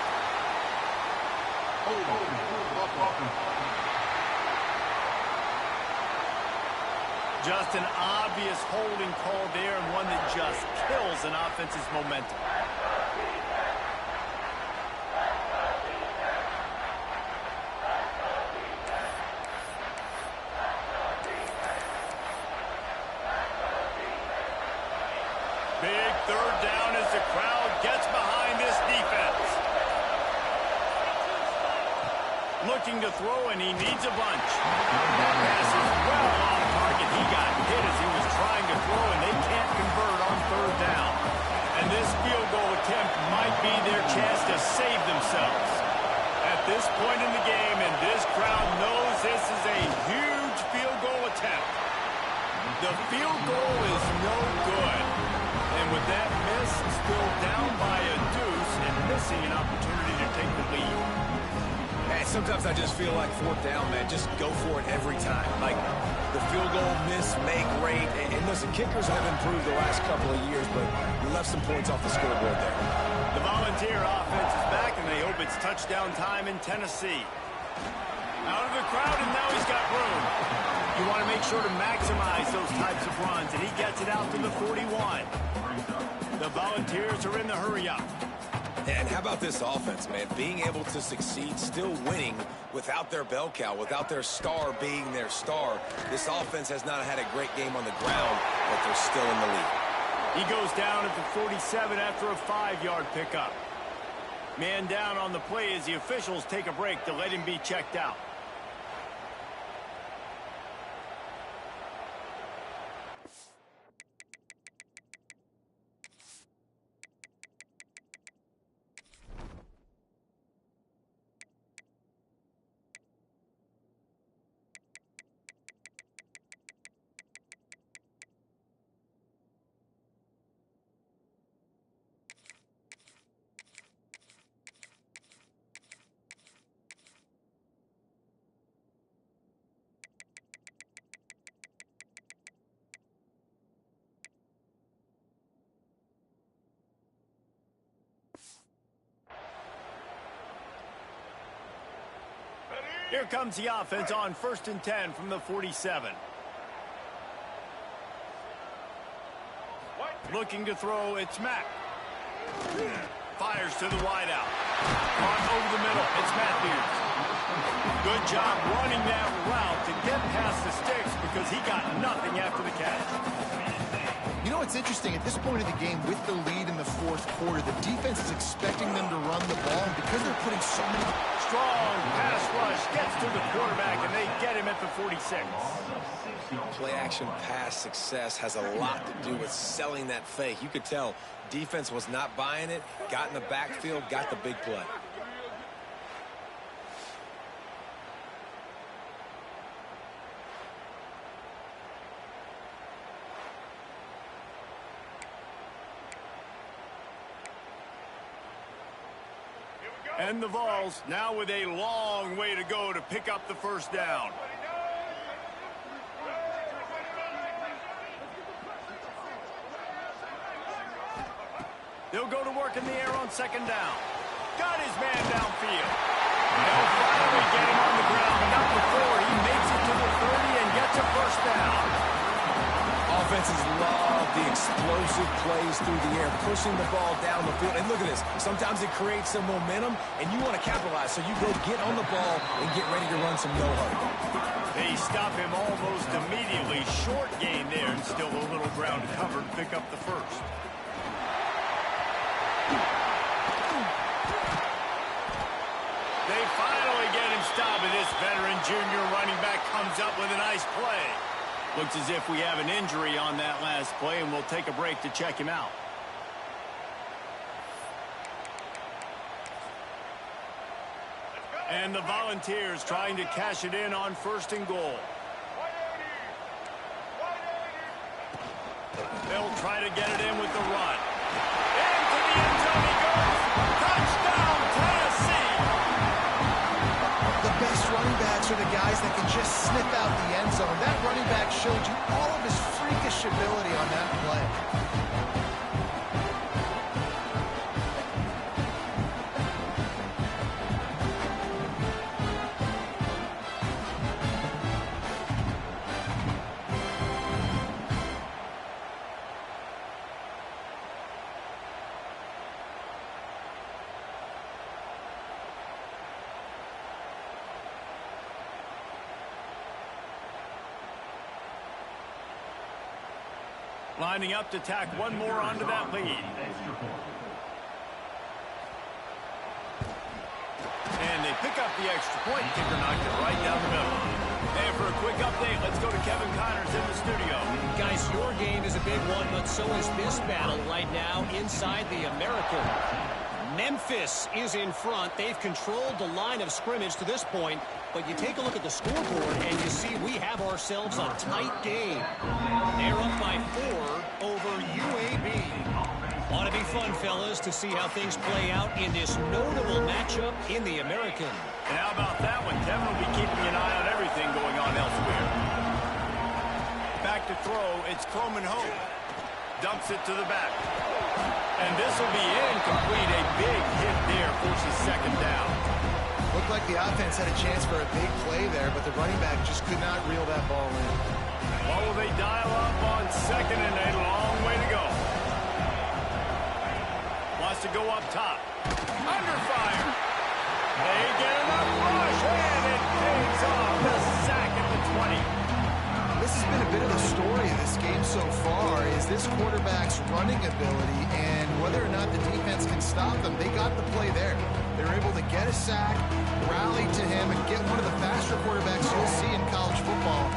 Just an obvious holding call there, and one that just kills an offense's momentum. Big 3rd down as the crowd gets behind this defense. Looking to throw, and he needs a bunch. That pass is well off target. He got hit as he was trying to throw, and they can't convert on 3rd down. And this field goal attempt might be their chance to save themselves. At this point in the game, and this crowd knows this is a huge field goal attempt. The field goal is no good. And with that miss, still down by a deuce and missing an opportunity to take the lead. Man, sometimes I just feel like 4th down, man. Just go for it every time. Like the field goal miss, make rate. And listen, kickers have improved the last couple of years, but you left some points off the scoreboard there. The Volunteer offense is back, and they hope it's touchdown time in Tennessee. Out of the crowd, and now he's got room. You want to make sure to maximize those types of runs, and he gets it out to the 41. The Volunteers are in the hurry-up. And how about this offense, man? Being able to succeed, still winning without their bell cow, without their star being their star. This offense has not had a great game on the ground, but they're still in the lead. He goes down at the 47 after a 5-yard pickup. Man down on the play as the officials take a break to let him be checked out. Here comes the offense on 1st and 10 from the 47. Looking to throw, it's Mack. Fires to the wideout. Caught over the middle, it's Matthews. Good job running that route to get past the sticks because he got nothing after the catch. You know what's interesting? At this point of the game, with the lead in the 4th quarter, the defense is expecting them to run the ball, and because they're putting so many... Strong pass rush gets to the quarterback, and they get him at the 46. Play-action pass success has a lot to do with selling that fake. You could tell defense was not buying it, got in the backfield, got the big play. And the Vols now with a long way to go to pick up the first down. They'll go to work in the air on 2nd down. Got his man downfield. They'll finally get him on the ground, but not before he makes it to the 30 and gets a first down. Offenses love the explosive plays through the air, pushing the ball down the field. And look at this. Sometimes it creates some momentum, and you want to capitalize. So you go get on the ball and get ready to run some no-huddle. They stop him almost immediately. Short gain there, and still a little ground covered. Pick up the first. They finally get him stopped, and this veteran junior running back comes up with a nice play. Looks as if we have an injury on that last play, and we'll take a break to check him out. And the Volunteers trying to cash it in on 1st and goal. They'll try to get it in with the run. Into the end zone he goes. Touchdown, Tennessee! The best running backs are the guys that can just snip out the end zone. That running back showed you all of his freakish ability on that play. Lining up to tack one more onto that lead. And they pick up the extra point. Kicker knocked it right down the middle. And for a quick update, let's go to Kevin Connors in the studio. Guys, your game is a big one, but so is this battle right now inside the American. Memphis is in front. They've controlled the line of scrimmage to this point, but you take a look at the scoreboard and you see we have ourselves a tight game. They're up by 4 over UAB. Ought to be fun, fellas, to see how things play out in this notable matchup in the American. And how about that one? Kevin will be keeping an eye on everything going on elsewhere. Back to throw, it's Coleman Hope. Dumps it to the back. And this will be incomplete. A big hit there forces 2nd down. Looked like the offense had a chance for a big play there, but the running back just could not reel that ball in. Well, will they dial up on 2nd and a long way to go? Wants to go up top. Under fire. They get enough rush, and it pays off. The sack at the 20. This has been a bit of the story of this game so far, is this quarterback's running ability and whether or not the defense can stop them. They got the play there. They were able to get a sack, rally to him, and get one of the faster quarterbacks you'll see in college football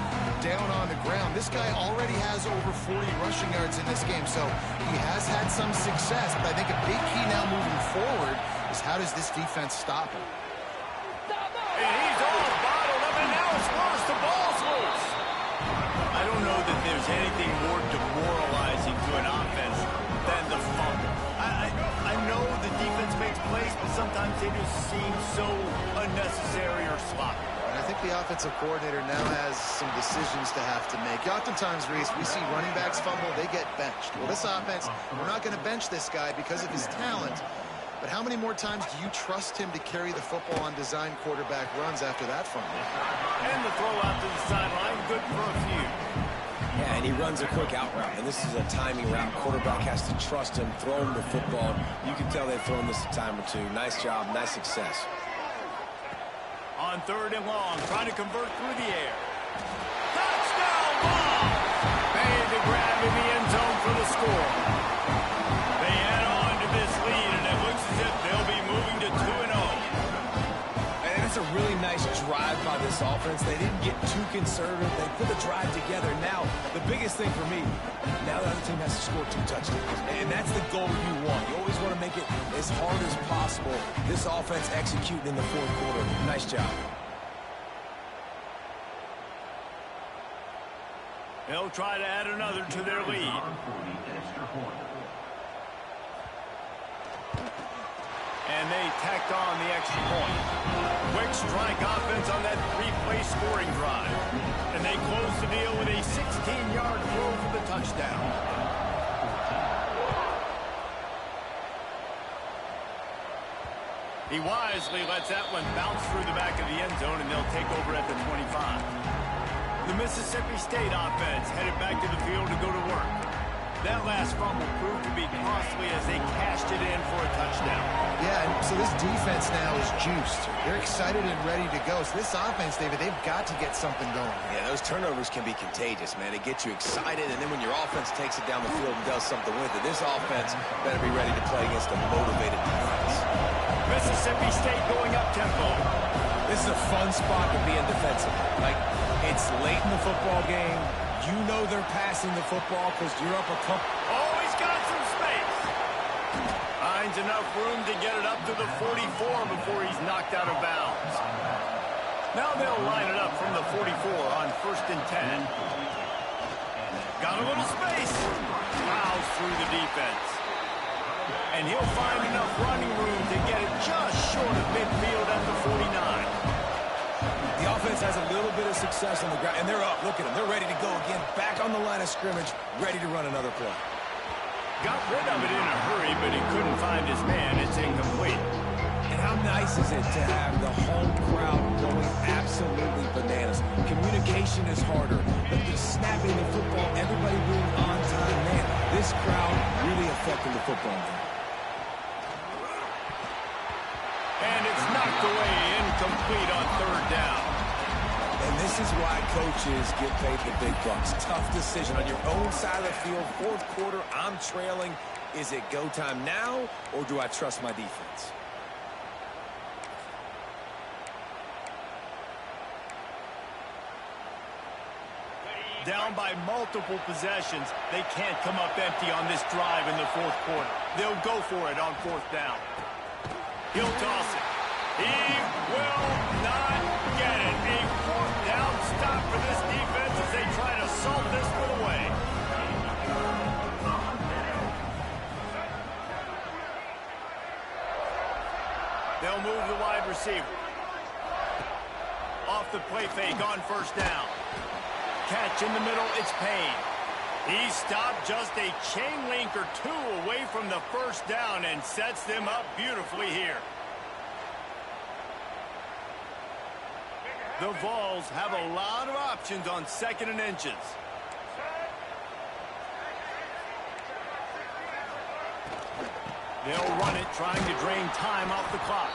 down on the ground. This guy already has over 40 rushing yards in this game, so he has had some success, but I think a big key now moving forward is how does this defense stop him? And he's all bottled up, and now it's worse. The ball's loose. I don't know that there's anything more demoralizing to an offense than the fumble. I know the defense makes plays, but sometimes they just seem so unnecessary or sloppy. And I think the offensive coordinator now has some decisions to have to make. Oftentimes, Reese, we see running backs fumble, they get benched. Well, this offense, we're not going to bench this guy because of his talent. But how many more times do you trust him to carry the football on design quarterback runs after that fumble? And the throw out to the sideline, good for a few. Yeah, and he runs a quick out route, and this is a timing route. Quarterback has to trust him, throw him the football. You can tell they've thrown this a time or two. Nice job, nice success. On 3rd and long, trying to convert through the air. Touchdown ball! Made the grab in the end zone for the score. They add on to this lead, and it looks as if they'll be moving to 2-0. And it's a really nice drive by this offense. They didn't get too conservative. They put the drive together. Now, the biggest thing for me, now the other team has to score 2 touchdowns. And that's the goal you want. You always want to make it as hard as possible. This offense executing in the 4th quarter. Nice job. They'll try to add another to their lead. And they tacked on the extra point. Quick strike offense on that 3-play scoring drive. And they close the deal with a 16-yard throw for the touchdown. He wisely lets that one bounce through the back of the end zone, and they'll take over at the 25. The Mississippi State offense headed back to the field to go to work. That last fumble proved to be costly as they cashed it in for a touchdown. Yeah, and so this defense now is juiced. They're excited and ready to go. So this offense, David, they've got to get something going. Yeah, those turnovers can be contagious, man. It gets you excited, and then when your offense takes it down the field and does something with it, this offense better be ready to play against a motivated defense. Mississippi State going up tempo. This is a fun spot to be in defensive. Like, it's late in the football game. You know they're passing the football because you're up a couple. Oh, he's got some space. Finds enough room to get it up to the 44 before he's knocked out of bounds. Now they'll line it up from the 44 on 1st and 10. Got a little space. Plows through the defense. And he'll find enough running room to get it just short of midfield at the 49. The offense has a little bit of success on the ground, and they're up. Look at them. They're ready to go again. Back on the line of scrimmage, ready to run another play. Got rid of it in a hurry, but he couldn't find his man. It's incomplete. And how nice is it to have the home crowd going absolutely bananas? Communication is harder, but the snapping the football, everybody being on time, man, this crowd really affecting the football game. And it's knocked away, incomplete on 3rd down. And this is why coaches get paid the big bucks. Tough decision on your own side of the field. 4th quarter, I'm trailing. Is it go time now, or do I trust my defense? Down by multiple possessions, they can't come up empty on this drive in the 4th quarter. They'll go for it on 4th down. He'll toss it. He will not get it. A 4th down stop for this defense as they try to salt this one away. They'll move the wide receiver. Off the play fake on 1st down. Catch in the middle, it's Payne. He stopped just a chain link or 2 away from the 1st down and sets them up beautifully here. The Vols have a lot of options on 2nd and inches. They'll run it, trying to drain time off the clock.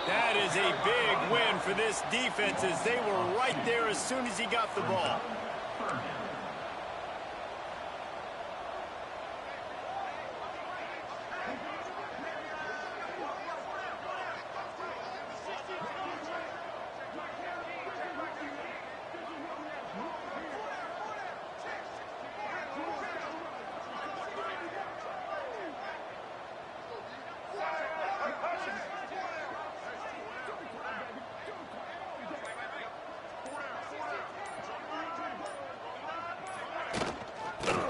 That is a big win for this defense as they were right there as soon as he got the ball.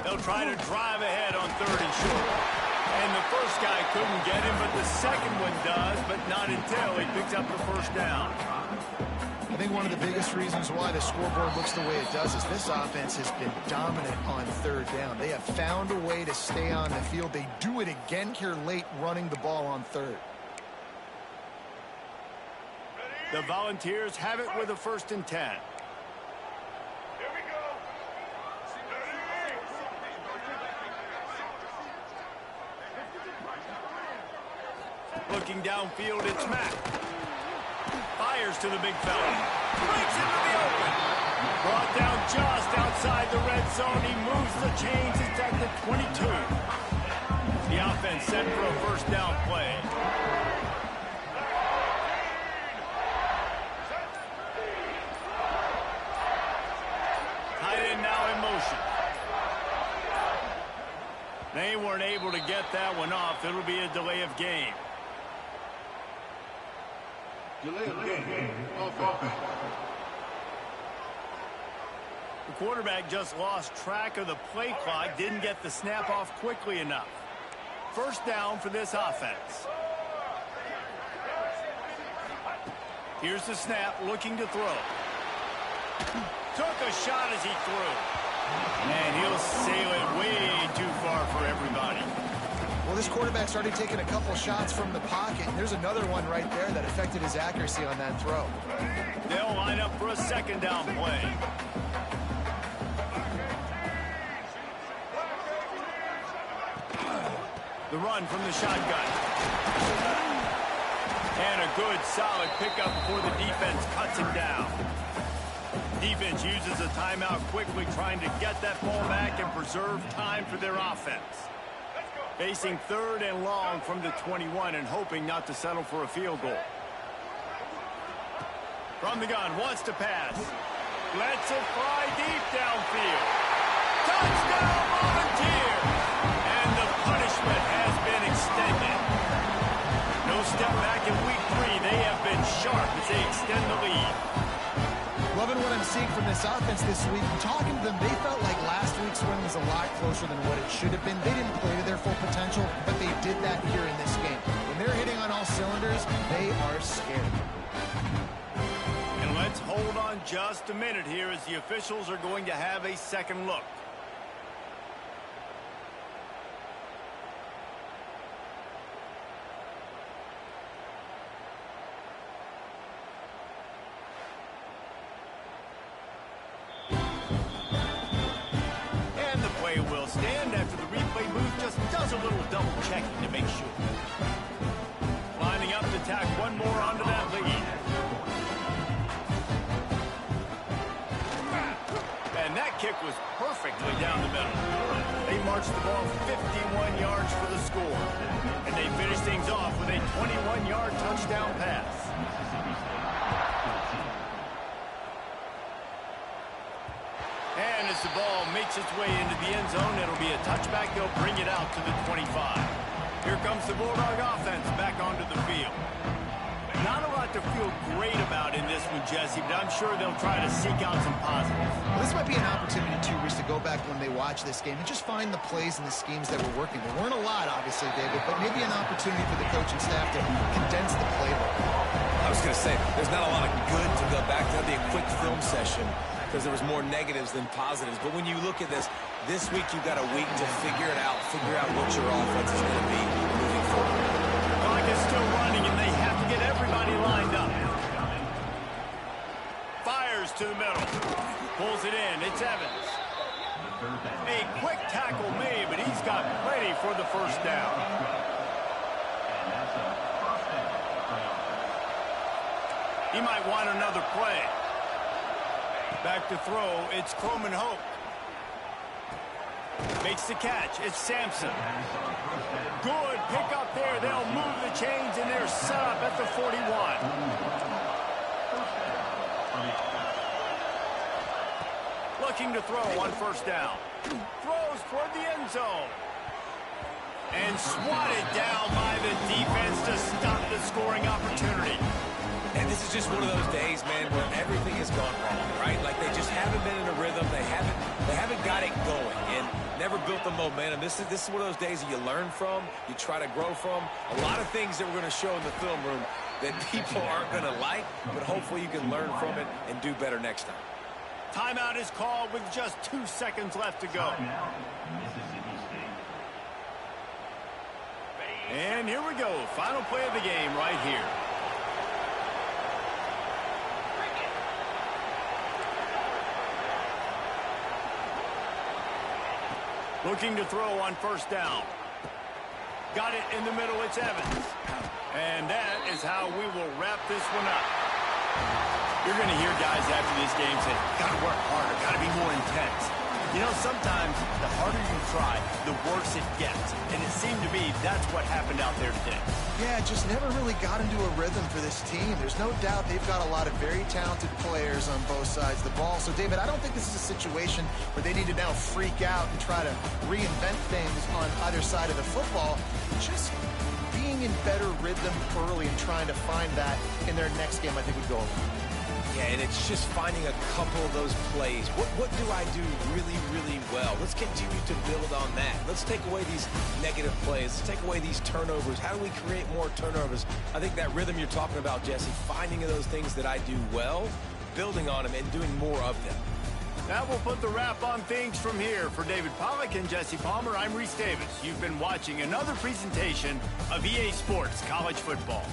They'll try to drive ahead on 3rd and short. And the first guy couldn't get him, but the second one does, but not until he picks up the first down. I think one of the biggest reasons why the scoreboard looks the way it does is this offense has been dominant on 3rd down. They have found a way to stay on the field. They do it again here late, running the ball on 3rd. The Volunteers have it with a 1st and 10. Looking downfield, it's Mack. Fires to the big fella. Breaks into the open. Brought down just outside the red zone. He moves the chains. It's at the 22. The offense set for a 1st down play. Tight end now in motion. They weren't able to get that one off. It'll be a delay of game. Delay of game. Offense. The quarterback just lost track of the play clock, didn't get the snap off quickly enough. 1st down for this offense. Here's the snap, looking to throw. Took a shot as he threw. And he'll sail it way too far for everybody. Well, this quarterback started taking a couple shots from the pocket. There's another one right there that affected his accuracy on that throw. They'll line up for a 2nd down play. The run from the shotgun. And a good, solid pickup before the defense cuts him down. Defense uses a timeout quickly, trying to get that ball back and preserve time for their offense. Facing 3rd and long from the 21 and hoping not to settle for a field goal. From the gun, wants to pass. Lets it fly deep downfield. Touchdown, Volunteers! And the punishment has been extended. No step back in week 3. They have been sharp as they extend the lead. Loving what I'm seeing from this offense this week. Talking to them, they felt like last week's win was a lot closer than what it should have been. They didn't play to their full potential, but they did that here in this game. When they're hitting on all cylinders, they are scared. And let's hold on just a minute here as the officials are going to have a second look. Will stand after the replay booth just does a little double checking to make sure. Lining up to tack one more onto that lead. And that kick was perfectly down the middle. They marched the ball 51 yards for the score. And they finished things off with a 21-yard touchdown pass. And as the ball makes its way into the end zone, it'll be a touchback. They'll bring it out to the 25. Here comes the Bulldog offense back onto the field. Not a lot to feel great about in this one, Jesse, but I'm sure they'll try to seek out some positives. Well, this might be an opportunity, too, Reese, to go back when they watch this game and just find the plays and the schemes that were working. There weren't a lot, obviously, David, but maybe an opportunity for the coaching staff to condense the playbook. I was going to say, there's not a lot of good to go back to. That'd be a quick film session because there was more negatives than positives. But when you look at this week you've got a week to figure out what your offense is going to be moving forward. The clock is still running, and they have to get everybody lined up. Fires to the middle. Pulls it in. It's Evans. A quick tackle made, but he's got plenty for the 1st down. He might want another play. Back to throw, it's Croman Hope. Makes the catch, it's Sampson. Good pick up there. They'll move the chains, and they're set up at the 41. Looking to throw on first down. Throws toward the end zone. And swatted down by the defense to stop the scoring opportunity. And this is just one of those days, man, where everything has gone wrong, right? Like they just haven't been in a rhythm. They haven't got it going and never built the momentum. This is one of those days that you learn from, you try to grow from. A lot of things that we're going to show in the film room that people aren't going to like, but hopefully you can learn from it and do better next time. Timeout is called with just 2 seconds left to go. And here we go. Final play of the game right here. Looking to throw on first down. Got it in the middle, it's Evans. And that is how we will wrap this one up. You're going to hear guys after this game say, gotta work harder, gotta be more intense. You know, sometimes the harder you try, the worse it gets. And it seemed to me that's what happened out there today. Yeah, just never really got into a rhythm for this team. There's no doubt they've got a lot of very talented players on both sides of the ball. So, David, I don't think this is a situation where they need to now freak out and try to reinvent things on either side of the football. Just being in better rhythm early and trying to find that in their next game, I think would go a long way. Yeah, and it's just finding a couple of those plays. What do I do really, really well? Let's continue to build on that. Let's take away these negative plays. Let's take away these turnovers. How do we create more turnovers? I think that rhythm you're talking about, Jesse, finding those things that I do well, building on them, and doing more of them. That will put the wrap on things from here. For David Pollack and Jesse Palmer, I'm Reese Davis. You've been watching another presentation of EA Sports College Football.